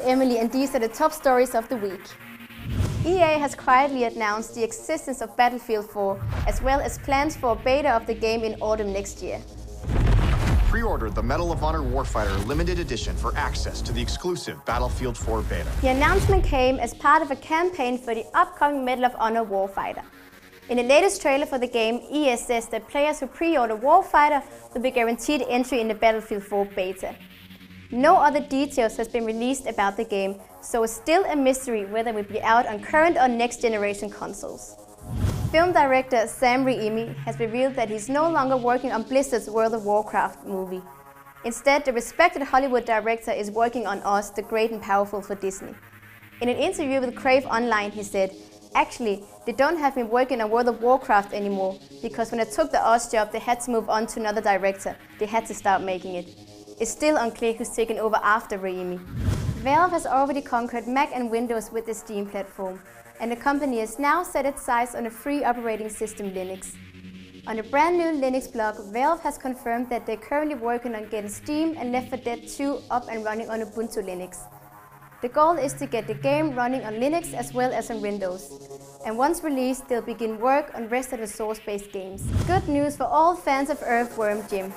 Emily, and these are the top stories of the week. EA has quietly announced the existence of Battlefield 4, as well as plans for a beta of the game in autumn next year. Pre-order the Medal of Honor Warfighter Limited Edition for access to the exclusive Battlefield 4 beta. The announcement came as part of a campaign for the upcoming Medal of Honor Warfighter. In the latest trailer for the game, EA says that players who pre-order Warfighter will be guaranteed entry in the Battlefield 4 beta. No other details has been released about the game, so it's still a mystery whether it will be out on current or next generation consoles. Film director Sam Raimi has revealed that he's no longer working on Blizzard's World of Warcraft movie. Instead, the respected Hollywood director is working on Oz, the Great and Powerful for Disney. In an interview with Crave Online, he said, "Actually, they don't have me working on World of Warcraft anymore, because when I took the Oz job, they had to move on to another director. They had to start making it." It's still unclear who's taken over after Raimi. Valve has already conquered Mac and Windows with the Steam platform, and the company has now set its sights on a free operating system, Linux. On a brand new Linux blog, Valve has confirmed that they're currently working on getting Steam and Left 4 Dead 2 up and running on Ubuntu Linux. The goal is to get the game running on Linux as well as on Windows. And once released, they'll begin work on rest of the source-based games. Good news for all fans of Earthworm Jim.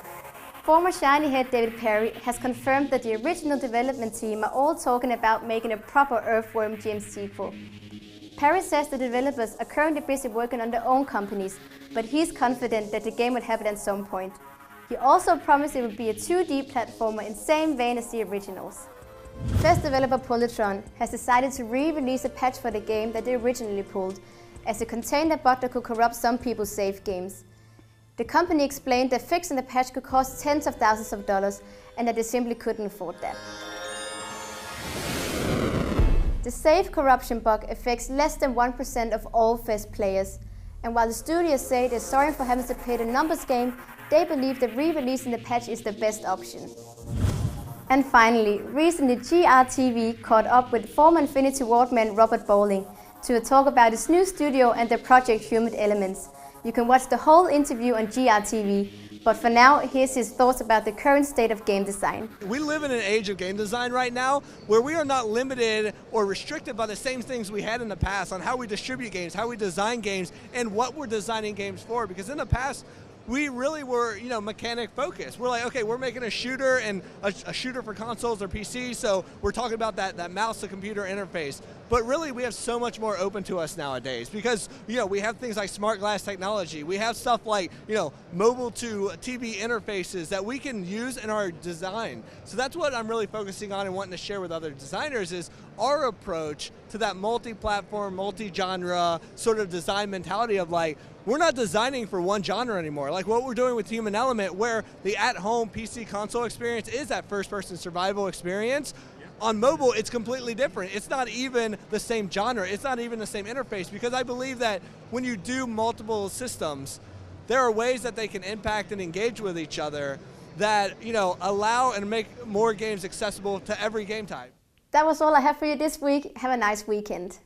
Former Shiny head David Perry has confirmed that the original development team are all talking about making a proper Earthworm Jim sequel. Perry says the developers are currently busy working on their own companies, but he's confident that the game will happen at some point. He also promised it would be a 2D platformer in the same vein as the originals. Best developer Polytron has decided to re-release a patch for the game that they originally pulled, as it contained a bug that could corrupt some people's save games. The company explained that fixing the patch could cost tens of thousands of dollars and that they simply couldn't afford that. The save corruption bug affects less than 1% of all Fest players, and while the studios say they're sorry for having to play the numbers game, they believe that re-releasing the patch is the best option. And finally, recently GRTV caught up with former Infinity Ward man Robert Bowling to talk about his new studio and their project Human Elements. You can watch the whole interview on GRTV, but for now, here's his thoughts about the current state of game design. We live in an age of game design right now where we are not limited or restricted by the same things we had in the past on how we distribute games, how we design games, and what we're designing games for. Because in the past, we really were, mechanic focused. We're like, okay, we're making a shooter and a shooter for consoles or PCs, so we're talking about that mouse to computer interface. But really, we have so much more open to us nowadays because, we have things like smart glass technology. We have stuff like, mobile to TV interfaces that we can use in our design. So that's what I'm really focusing on and wanting to share with other designers is our approach to that multi-platform, multi-genre sort of design mentality of like, we're not designing for one genre anymore. Like what we're doing with Human Element, where the at-home PC console experience is that first-person survival experience. On mobile, it's completely different. It's not even the same genre. It's not even the same interface, because I believe that when you do multiple systems, there are ways that they can impact and engage with each other that, allow and make more games accessible to every game type. That was all I have for you this week. Have a nice weekend.